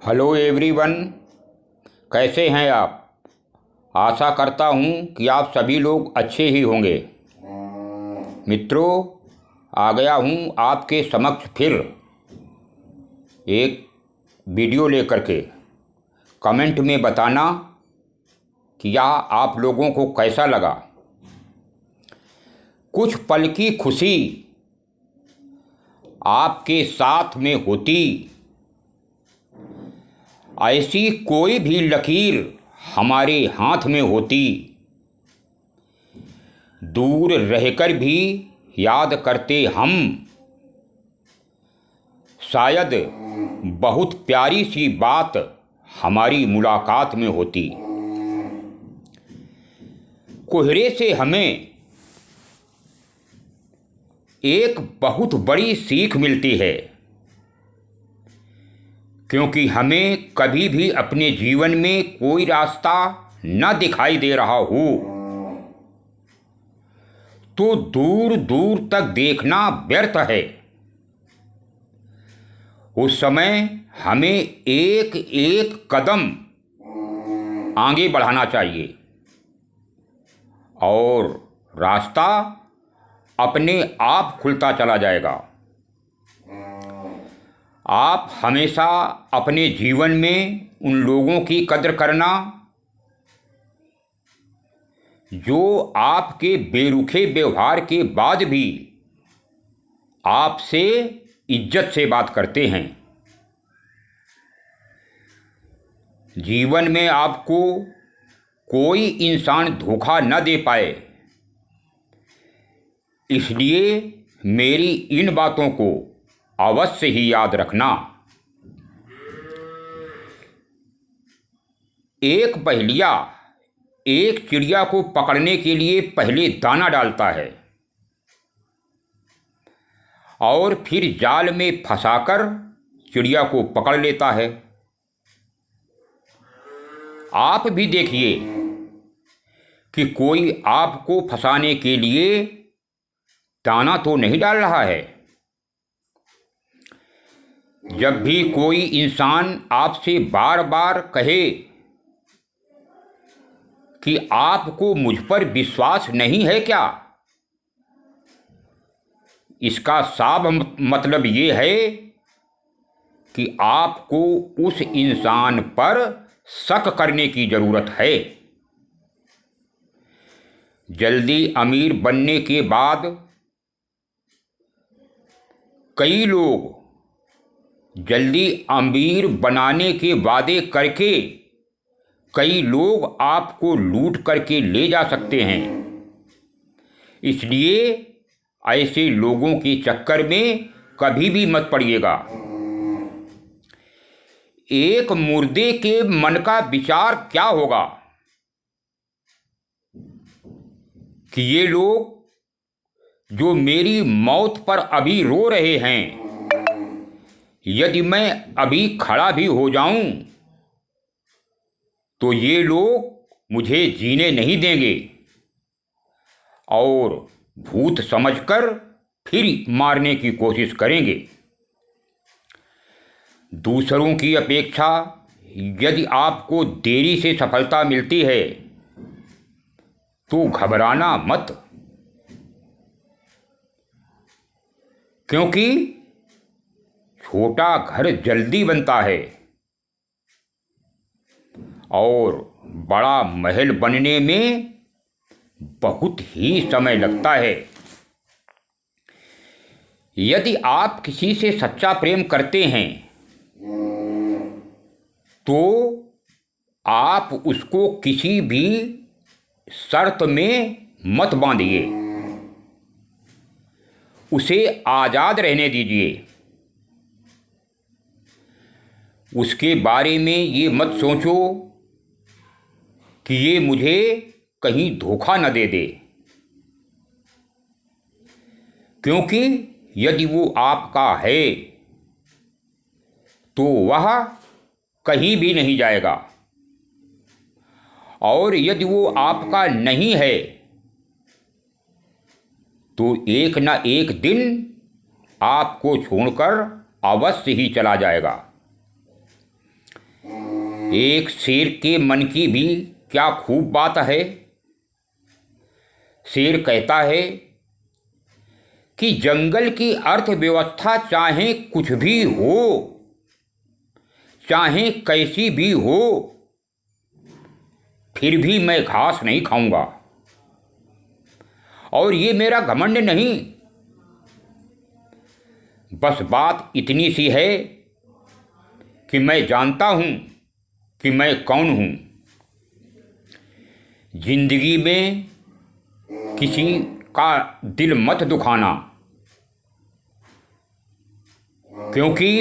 Hello everyone, कैसे हैं आप। आशा करता हूं कि आप सभी लोग अच्छे ही होंगे। मित्रों, आ गया हूं आपके समक्ष फिर एक वीडियो लेकर के। कमेंट में बताना कि यह आप लोगों को कैसा लगा। कुछ पल की खुशी आपके साथ में होती, ऐसी कोई भी लकीर हमारे हाथ में होती, दूर रहकर भी याद करते हम, शायद बहुत प्यारी सी बात हमारी मुलाकात में होती। कोहरे से हमें एक बहुत बड़ी सीख मिलती है, क्योंकि हमें कभी भी अपने जीवन में कोई रास्ता न दिखाई दे रहा हो तो दूर दूर तक देखना व्यर्थ है। उस समय हमें एक एक कदम आगे बढ़ाना चाहिए और रास्ता अपने आप खुलता चला जाएगा। आप हमेशा अपने जीवन में उन लोगों की कद्र करना जो आपके बेरुखे व्यवहार के बाद भी आपसे इज्जत से बात करते हैं। जीवन में आपको कोई इंसान धोखा न दे पाए, इसलिए मेरी इन बातों को अवश्य ही याद रखना। एक बहेलिया एक चिड़िया को पकड़ने के लिए पहले दाना डालता है और फिर जाल में फंसाकर चिड़िया को पकड़ लेता है। आप भी देखिए कि कोई आपको फंसाने के लिए दाना तो नहीं डाल रहा है। जब भी कोई इंसान आपसे बार बार कहे कि आपको मुझ पर विश्वास नहीं है क्या, इसका साफ मतलब ये है कि आपको उस इंसान पर शक करने की ज़रूरत है। जल्दी अमीर बनने के बाद कई लोग जल्दी अमीर बनाने के वादे करके कई लोग आपको लूट करके ले जा सकते हैं। इसलिए ऐसे लोगों के चक्कर में कभी भी मत पड़िएगा। एक मुर्दे के मन का विचार क्या होगा कि ये लोग जो मेरी मौत पर अभी रो रहे हैं, यदि मैं अभी खड़ा भी हो जाऊं तो ये लोग मुझे जीने नहीं देंगे और भूत समझकर फिर मारने की कोशिश करेंगे। दूसरों की अपेक्षा यदि आपको देरी से सफलता मिलती है तो घबराना मत, क्योंकि छोटा घर जल्दी बनता है और बड़ा महल बनने में बहुत ही समय लगता है। यदि आप किसी से सच्चा प्रेम करते हैं तो आप उसको किसी भी शर्त में मत बांधिए, उसे आज़ाद रहने दीजिए। उसके बारे में ये मत सोचो कि ये मुझे कहीं धोखा न दे दे, क्योंकि यदि वो आपका है तो वह कहीं भी नहीं जाएगा, और यदि वो आपका नहीं है तो एक न एक दिन आपको छोड़कर अवश्य ही चला जाएगा। एक शेर के मन की भी क्या खूब बात है। शेर कहता है कि जंगल की अर्थव्यवस्था चाहे कुछ भी हो, चाहे कैसी भी हो, फिर भी मैं घास नहीं खाऊंगा। और ये मेरा घमंड नहीं, बस बात इतनी सी है कि मैं जानता हूं कि मैं कौन हूं। जिंदगी में किसी का दिल मत दुखाना, क्योंकि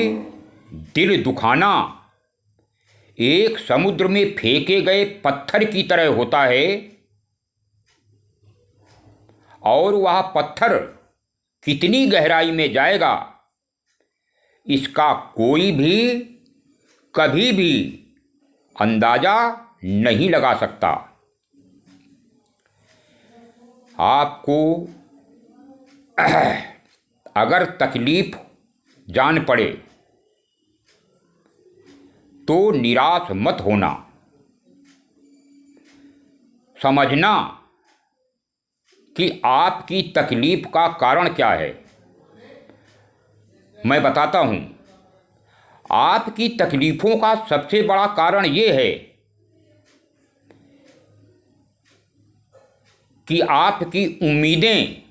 दिल दुखाना एक समुद्र में फेंके गए पत्थर की तरह होता है, और वह पत्थर कितनी गहराई में जाएगा इसका कोई भी कभी भी अंदाजा नहीं लगा सकता। आपको अगर तकलीफ जान पड़े तो निराश मत होना। समझना कि आपकी तकलीफ का कारण क्या है। मैं बताता हूँ। आपकी तकलीफ़ों का सबसे बड़ा कारण ये है कि आपकी उम्मीदें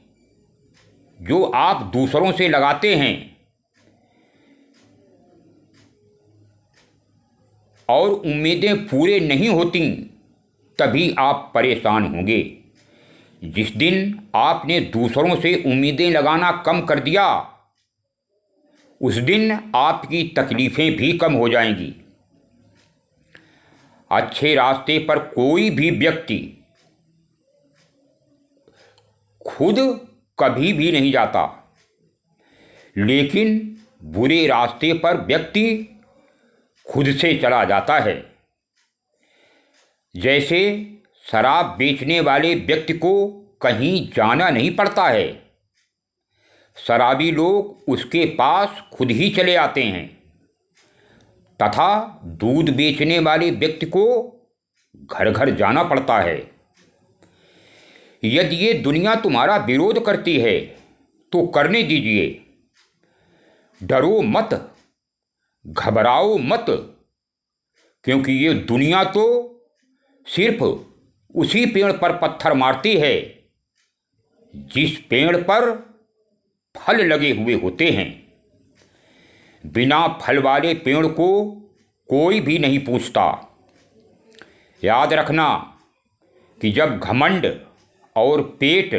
जो आप दूसरों से लगाते हैं और उम्मीदें पूरे नहीं होती, तभी आप परेशान होंगे। जिस दिन आपने दूसरों से उम्मीदें लगाना कम कर दिया, उस दिन आपकी तकलीफ़ें भी कम हो जाएंगी। अच्छे रास्ते पर कोई भी व्यक्ति खुद कभी भी नहीं जाता, लेकिन बुरे रास्ते पर व्यक्ति खुद से चला जाता है। जैसे शराब बेचने वाले व्यक्ति को कहीं जाना नहीं पड़ता है, शराबी लोग उसके पास खुद ही चले आते हैं। तथा दूध बेचने वाले व्यक्ति को घर घर जाना पड़ता है। यदि ये दुनिया तुम्हारा विरोध करती है तो करने दीजिए। डरो मत, घबराओ मत, क्योंकि ये दुनिया तो सिर्फ उसी पेड़ पर पत्थर मारती है जिस पेड़ पर फल लगे हुए होते हैं। बिना फल वाले पेड़ को कोई भी नहीं पूछता। याद रखना कि जब घमंड और पेट,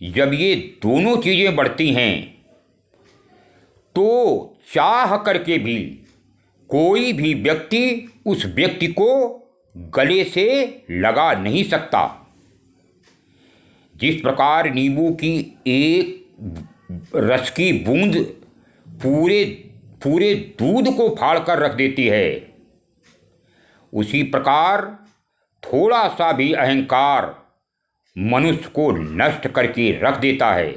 जब ये दोनों चीज़ें बढ़ती हैं, तो चाह करके भी कोई भी व्यक्ति उस व्यक्ति को गले से लगा नहीं सकता। जिस प्रकार नींबू की एक रस की बूंद पूरे दूध को फाड़ कर रख देती है, उसी प्रकार थोड़ा सा भी अहंकार मनुष्य को नष्ट करके रख देता है।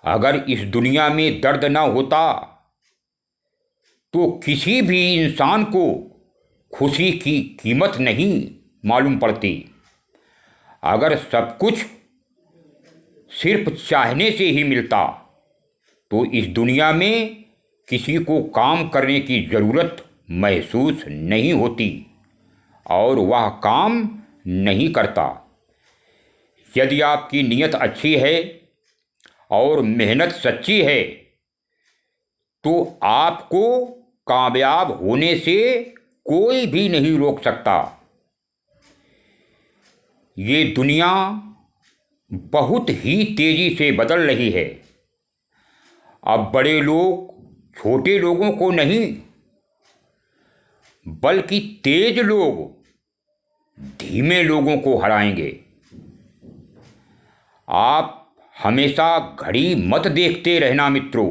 अगर इस दुनिया में दर्द न होता तो किसी भी इंसान को खुशी की कीमत नहीं मालूम पड़ती। अगर सब कुछ सिर्फ चाहने से ही मिलता तो इस दुनिया में किसी को काम करने की ज़रूरत महसूस नहीं होती और वह काम नहीं करता। यदि आपकी नीयत अच्छी है और मेहनत सच्ची है तो आपको कामयाब होने से कोई भी नहीं रोक सकता। ये दुनिया बहुत ही तेज़ी से बदल रही है। अब बड़े लोग छोटे लोगों को नहीं, बल्कि तेज लोग धीमे लोगों को हराएंगे। आप हमेशा घड़ी मत देखते रहना मित्रों।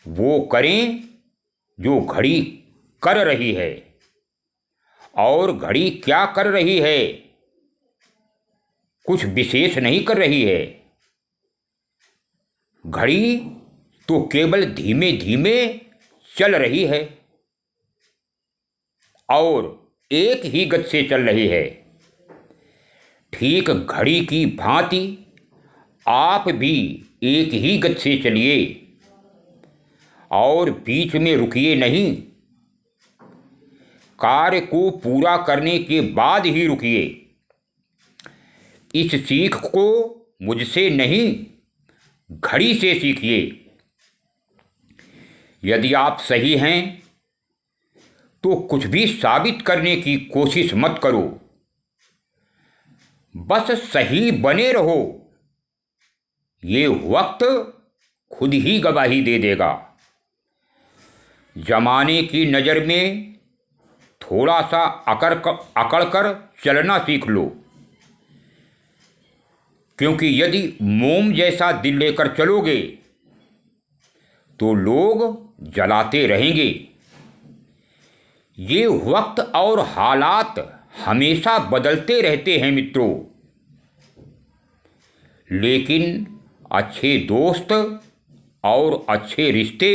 वो करें जो घड़ी कर रही है। और घड़ी क्या कर रही है? कुछ विशेष नहीं कर रही है। घड़ी तो केवल धीमे धीमे चल रही है। और एक ही गति से चल रही है। ठीक घड़ी की भांति आप भी एक ही गति से चलिए और बीच में रुकिए नहीं। कार्य को पूरा करने के बाद ही रुकिए। इस सीख को मुझसे नहीं, घड़ी से सीखिए। यदि आप सही हैं तो कुछ भी साबित करने की कोशिश मत करो, बस सही बने रहो। ये वक्त खुद ही गवाही दे देगा। जमाने की नज़र में थोड़ा सा अकड़ कर चलना सीख लो, क्योंकि यदि मोम जैसा दिल लेकर चलोगे तो लोग जलाते रहेंगे। ये वक्त और हालात हमेशा बदलते रहते हैं मित्रों, लेकिन अच्छे दोस्त और अच्छे रिश्ते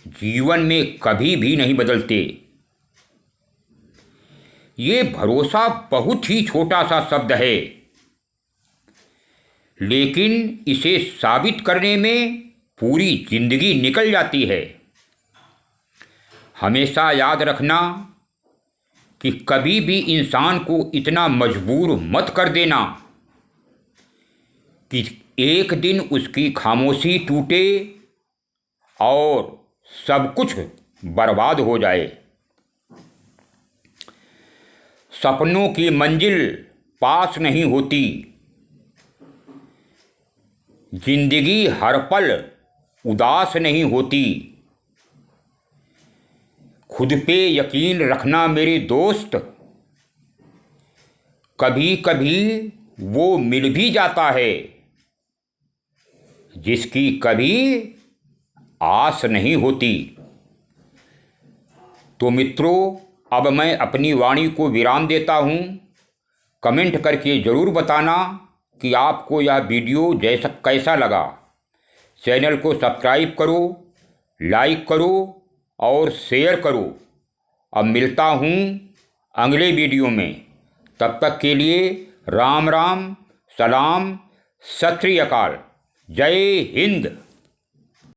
जीवन में कभी भी नहीं बदलते। ये भरोसा बहुत ही छोटा सा शब्द है, लेकिन इसे साबित करने में पूरी जिंदगी निकल जाती है। हमेशा याद रखना कि कभी भी इंसान को इतना मजबूर मत कर देना कि एक दिन उसकी खामोशी टूटे और सब कुछ बर्बाद हो जाए। सपनों की मंजिल पास नहीं होती। जिंदगी हर पल उदास नहीं होती। खुद पे यकीन रखना मेरे दोस्त, कभी कभी वो मिल भी जाता है जिसकी कभी आस नहीं होती। तो मित्रों, अब मैं अपनी वाणी को विराम देता हूँ। कमेंट करके ज़रूर बताना कि आपको यह वीडियो कैसा लगा। चैनल को सब्सक्राइब करो, लाइक करो और शेयर करो। अब मिलता हूँ अगले वीडियो में। तब तक के लिए राम राम, सलाम, सत श्री अकाल, जय हिंद।